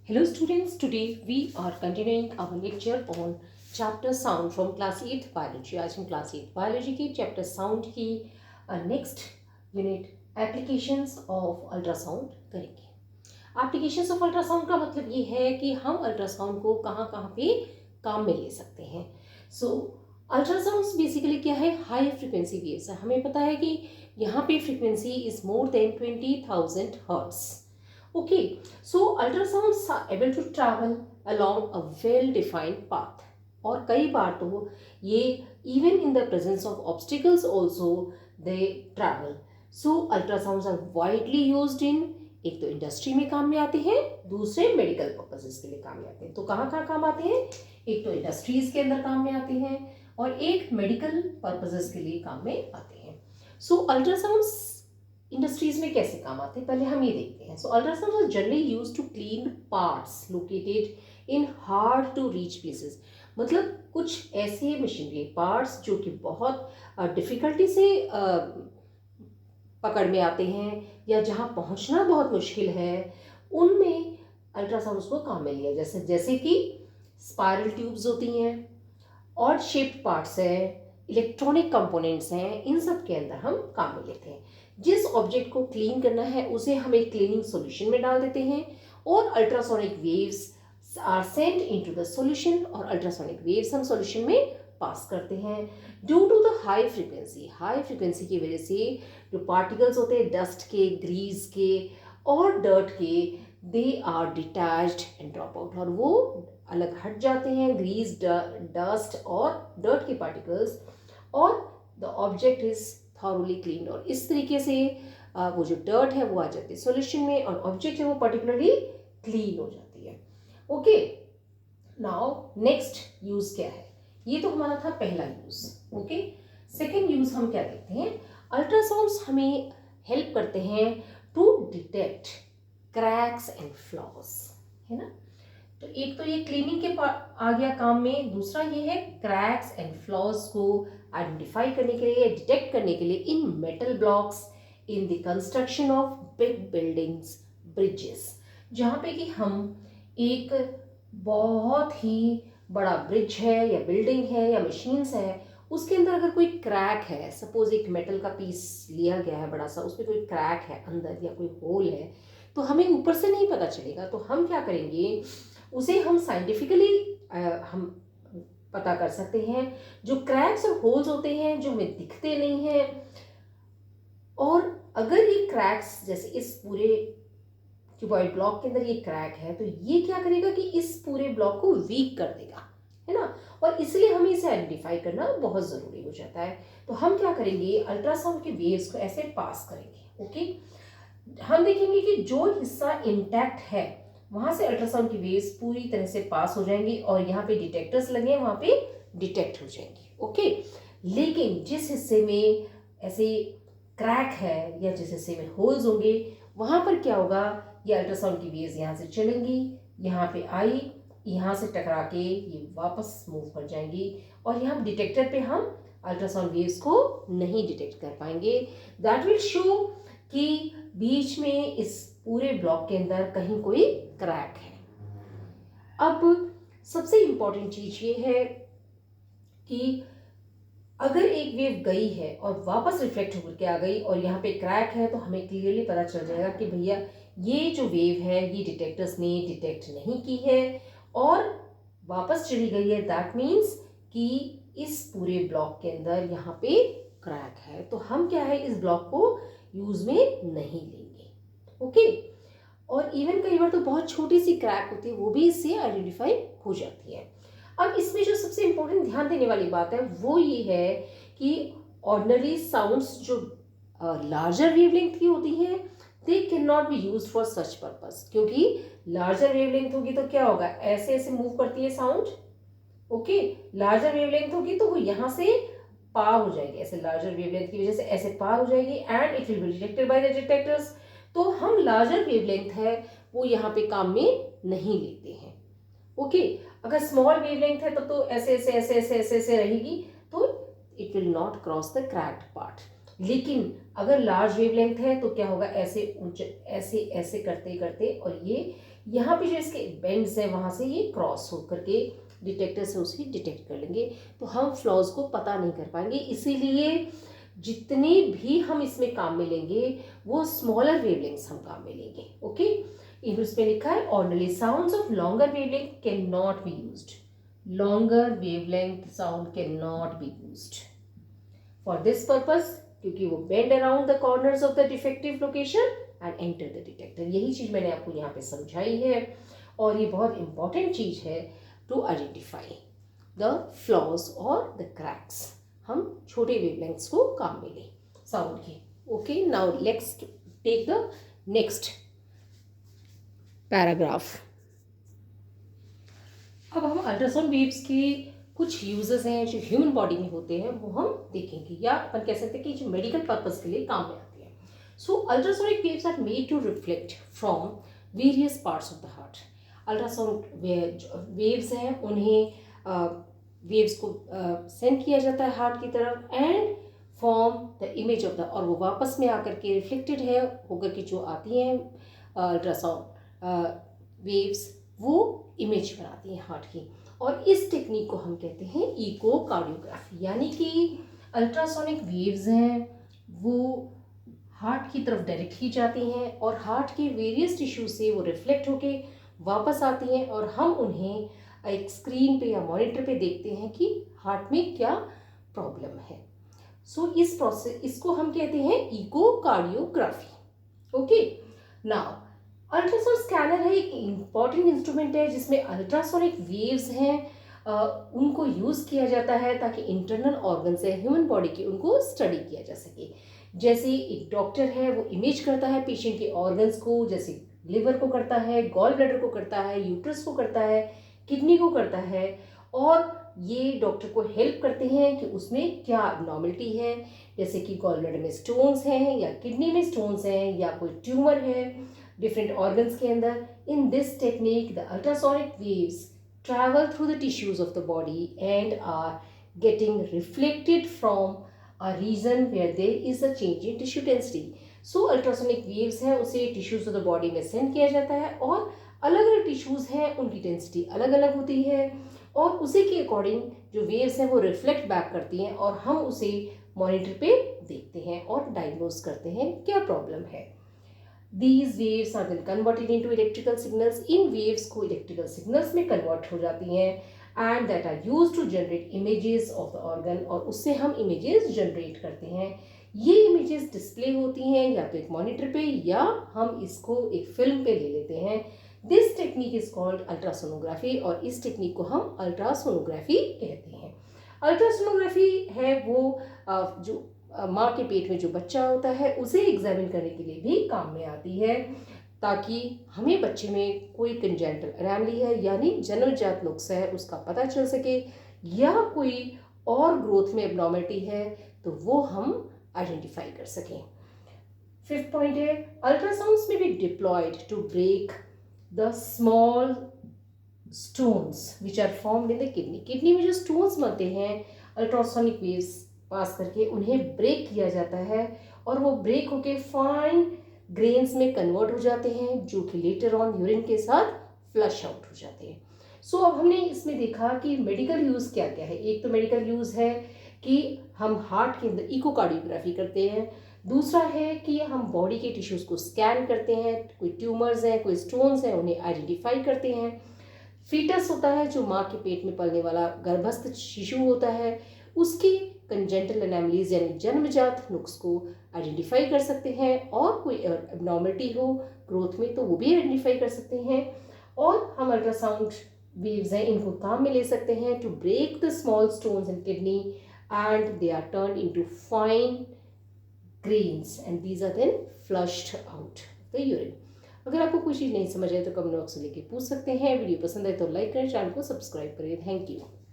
Hello students, today we are continuing our lecture on chapter sound from class 8 biology. आज हम class 8 biology की chapter sound की next unit applications of ultrasound करेंगे. Applications of ultrasound का मतलब ये है कि हम ultrasound को कहाँ कहाँ पे काम में ले सकते हैं. So ultrasounds basically क्या है, high frequency waves है. हमें पता है कि यहाँ पे frequency is more than 20,000 hertz. Okay, so ultrasounds are able to travel along a well-defined path. और कई बार तो ये even in the presence of obstacles also they travel. So ultrasounds are widely used in, एक तो industry में काम में आते हैं, दूसरे मेडिकल पर्पसेस के लिए काम में आते हैं. तो कहाँ कहाँ काम आते हैं? एक तो इंडस्ट्रीज के अंदर काम में आते हैं और एक मेडिकल पर्पसेस के लिए काम में आते हैं. सो अल्ट्रासाउंड्स इंडस्ट्रीज में कैसे काम आते हैं पहले हम ये देखते हैं. So ultrasound are generally used to clean parts located in hard to reach places. मतलब कुछ ऐसे मशीनरी पार्ट्स जो कि बहुत डिफिकल्टी से पकड़ में आते हैं या जहाँ पहुँचना बहुत मुश्किल है, उनमें अल्ट्रासाउंड्स को काम में लिया. जैसे कि स्पाइरल ट्यूब्स होती हैं, ऑड शेप्ड पार्ट्स हैं, इलेक्ट्रॉनिक कंपोनेंट्स हैं, इन सब के अंदर हम काम में लेते हैं. जिस ऑब्जेक्ट को क्लीन करना है उसे हम एक क्लीनिंग सॉल्यूशन में डाल देते हैं और ultrasonic waves are sent into the solution और अल्ट्रासोनिक वेव्स हम सॉल्यूशन में पास करते हैं. Due to the high frequency की वजह से जो पार्टिकल्स होते हैं डस्ट के, ग्रीस के और डर्ट के, they are detached and drop out. और वो अलग हट जाते हैं, ग्रीस, डस्ट और डर्ट के पार्टिकल्स, और the object is thoroughly clean. और इस तरीके से वो जो डर्ट है वो आ जाती है सॉल्यूशन में और ऑब्जेक्ट है वो पर्टिकुलरली क्लीन हो जाती है. ओके, नाउ नेक्स्ट यूज क्या है? ये तो हमारा था पहला यूज. ओके, सेकेंड यूज हम क्या देखते हैं? अल्ट्रासाउंड्स हमें हेल्प करते हैं to detect cracks and flaws, है ना. तो एक तो ये क्लीनिंग के आ गया काम में, दूसरा ये है क्रैक्स एंड फ्लॉज को आइडेंटिफाई करने के लिए, डिटेक्ट करने के लिए इन metal blocks in the construction of big buildings, bridges. जहाँ पे कि हम एक बहुत ही बड़ा ब्रिज है या बिल्डिंग है या मशीन्स है, उसके अंदर अगर कोई क्रैक है, सपोज एक मेटल का पीस लिया गया है बड़ा सा, उसमें कोई क्रैक है अंदर या कोई होल है, तो हमें ऊपर से नहीं पता चलेगा. तो हम क्या करेंगे, उसे हम साइंटिफिकली हम पता कर सकते हैं. जो क्रैक्स और होल्स होते हैं जो हमें दिखते नहीं हैं, और अगर ये क्रैक्स जैसे इस पूरे क्यूबॉइड ब्लॉक के अंदर ये क्रैक है, तो ये क्या करेगा कि इस पूरे ब्लॉक को वीक कर देगा, है ना. और इसलिए हमें इसे आइडेंटिफाई करना बहुत ज़रूरी हो जाता है. तो हम क्या करेंगे, अल्ट्रासाउंड के वेव्स को ऐसे पास करेंगे. ओके, हम देखेंगे कि जो हिस्सा इंटैक्ट है वहाँ से अल्ट्रासाउंड की वेव्स पूरी तरह से पास हो जाएंगी और यहाँ पे डिटेक्टर्स लगे हैं, वहाँ पे डिटेक्ट हो जाएंगी. ओके, लेकिन जिस हिस्से में ऐसे क्रैक है या जिस हिस्से में होल्स होंगे, वहाँ पर क्या होगा, ये अल्ट्रासाउंड की वेव्स यहाँ से चलेंगी, यहाँ पे आई, यहाँ से टकरा के ये वापस मूव कर जाएंगी और यहाँ डिटेक्टर पे हम अल्ट्रासाउंड वेव्स को नहीं डिटेक्ट कर पाएंगे. दैट विल शो कि बीच में इस पूरे ब्लॉक के अंदर कहीं कोई क्रैक है. अब सबसे इंपॉर्टेंट चीज ये है कि अगर एक वेव गई है और वापस रिफ्लेक्ट होकर के आ गई और यहाँ पे क्रैक है, तो हमें क्लियरली पता चल जाएगा कि भैया ये जो वेव है ये डिटेक्टर्स ने डिटेक्ट नहीं की है और वापस चली गई है. दैट मीन्स कि इस पूरे ब्लॉक के अंदर यहाँ पे क्रैक है, तो हम क्या है, इस ब्लॉक को यूज में नहीं लेंगे. ओके, और इवन कई बार तो बहुत छोटी सी क्रैक होती है, वो भी इससे आइडेंटिफाई हो जाती है. अब इसमें जो सबसे इंपॉर्टेंट ध्यान देने वाली बात है वो ये है कि ऑर्डिनरी साउंड्स जो लार्जर वेवलेंथ की होती हैं, they can not be used for such purpose. क्योंकि लार्जर वेवलेंथ होगी तो क्या होगा, ऐसे ऐसे मूव करती है साउंड. ओके, लार्जर वेवलेंथ होगी तो वो यहाँ से पार हो जाएगी, ऐसे लार्जर वेवलेंथ की वजह से ऐसे पार हो जाएगी and it will be detected by the detectors. तो हम लार्जर वेवलेंथ है वो यहाँ पे काम में नहीं लेते हैं. ओके, अगर स्मॉल वेवलेंथ है तब तो ऐसे ऐसे ऐसे ऐसे ऐसे ऐसे रहेगी, तो it will not cross the cracked part. लेकिन अगर लार्ज वेवलेंथ है तो क्या होगा, ऐसे ऊंचे ऐसे ऐसे करते करते और ये यहाँ पे जो इसके बेंड्स हैं वहाँ से ये क्रॉस होकर के डिटेक्टर से उसे डिटेक्ट कर लेंगे, तो हम फ्लॉज को पता नहीं कर पाएंगे। इसीलिए जितने भी हम इसमें काम में लेंगे वो स्मॉलर वेवलेंथ्स हम काम में लेंगे। ओके, इंग्लिश में लिखा है ordinary sounds of longer wavelength can not be used. Longer wavelength sound can not be used for this purpose, क्योंकि वो bend around the corners of the defective location and enter the detector. यही चीज मैंने आपको यहाँ पे समझाई है, और ये बहुत इंपॉर्टेंट चीज है टू आइडेंटिफाई द फ्लॉज और द क्रैक्स। हम छोटे वेवलेंथ्स को काम में लें साउंड के। Okay, now let's take the next paragraph. अब हम अल्ट्रासाउंड वेव्स के कुछ यूजेस हैं जो ह्यूमन बॉडी में होते हैं, वो हम देखेंगे, या अपन कह सकते हैं कि जो मेडिकल पर्पस के लिए काम में आते हैं। So ultrasonic waves are made to reflect from various parts of the heart. Ultrasound waves हैं, उन्हें वेव्स को सेंड किया जाता है हार्ट की तरफ and form the image of the, और वो वापस में आकर के रिफ्लेक्टेड है होकर के जो आती हैं अल्ट्रासाउंड वेव्स, वो इमेज बनाती हैं हार्ट की। और इस टेक्निक को हम कहते हैं इकोकार्डियोग्राफी, यानी कि अल्ट्रासोनिक वेव्स हैं वो हार्ट की तरफ डायरेक्टली जाती हैं और हार्ट के वेरियस टिश्यू से वो रिफ्लेक्ट होके वापस आती हैं, और हम उन्हें एक स्क्रीन पे या मॉनिटर पे देखते हैं कि हार्ट में क्या प्रॉब्लम है। सो इस प्रोसेस, इसको हम कहते हैं echocardiography. Okay, now ultrasound scanner है, एक इम्पॉर्टेंट इंस्ट्रूमेंट है जिसमें अल्ट्रासोनिक वेव्स हैं, उनको यूज़ किया जाता है ताकि इंटरनल ऑर्गन्स है ह्यूमन बॉडी के, उनको स्टडी किया जा सके। जैसे एक डॉक्टर है वो इमेज करता है पेशेंट के ऑर्गन्स को, जैसे लिवर को करता है, गॉल ब्लैडर को करता है, यूट्रस को करता है, किडनी को करता है, और ये डॉक्टर को हेल्प करते हैं कि उसमें क्या एबनॉर्मलिटी है, जैसे कि गॉल ब्लैडर में स्टोन्स हैं या किडनी में स्टोन्स हैं या कोई ट्यूमर है डिफरेंट ऑर्गन्स के अंदर। In this technique the ultrasonic waves travel through the tissues of the body and are getting reflected from a region where there is a change in tissue density. So ultrasonic waves हैं उसे tissues of the body में send किया जाता है, और अलग अलग tissues हैं उनकी density अलग अलग होती है, और उसी के अकॉर्डिंग जो waves हैं वो reflect back करती हैं, और हम उसे monitor पे देखते हैं और diagnose करते हैं क्या problem है। These waves are then converted into electrical signals. In waves को electrical signals में convert हो जाती हैं and that are used to generate images of the organ, और उससे हम images generate करते हैं। ये images display होती हैं या तो एक monitor पे या हम इसको एक film पे ले लेते हैं। This technique is called ultrasonography, और इस technique को हम ultrasonography कहते हैं। अल्ट्रासोनोग्राफी है वो जो माँ के पेट में जो बच्चा होता है उसे एग्जामिन करने के लिए भी काम में आती है, ताकि हमें बच्चे में कोई कंजेनिटल एनोमली है यानी जन्मजात नुक्स है उसका पता चल सके, या कोई और ग्रोथ में एबनॉर्मलिटी है तो वो हम आइडेंटिफाई कर सकें। फिफ्थ पॉइंट है ultrasounds may be deployed to break the small stones which are formed in the kidney. Kidney में जो स्टोन्स बनते हैं अल्ट्रासोनिक वेव्स पास करके उन्हें ब्रेक किया जाता है, और वो ब्रेक होके फाइन ग्रेन्स में कन्वर्ट हो जाते हैं जो कि लेटर ऑन यूरिन के साथ फ्लश आउट हो जाते हैं। सो अब हमने इसमें देखा कि मेडिकल यूज़ क्या क्या है। एक तो मेडिकल यूज़ है कि हम हार्ट के अंदर इकोकार्डियोग्राफी करते हैं, दूसरा है कि हम बॉडी के टिश्यूज़ को स्कैन करते हैं, कोई ट्यूमर्स हैं, कोई स्टोन्स हैं, उन्हें आइडेंटिफाई करते हैं। फीटस होता है जो माँ के पेट में पलने वाला गर्भस्थ शिशु होता है, उसकी कंजेंटल एनोमलीज यानी जन्मजात नुक्स को आइडेंटिफाई कर सकते हैं, और कोई एबनॉर्मलिटी हो ग्रोथ में तो वो भी आइडेंटिफाई कर सकते हैं। और हम अल्ट्रासाउंड वेव्स हैं इनको काम में ले सकते हैं to break the small stones in kidney and they are turned into fine grains and these are then flushed out the urine. अगर आपको कोई चीज़ नहीं समझ आए तो कमेंट बॉक्स में लेके पूछ सकते हैं। वीडियो पसंद आए तो लाइक करें, चैनल को सब्सक्राइब करें। Thank you.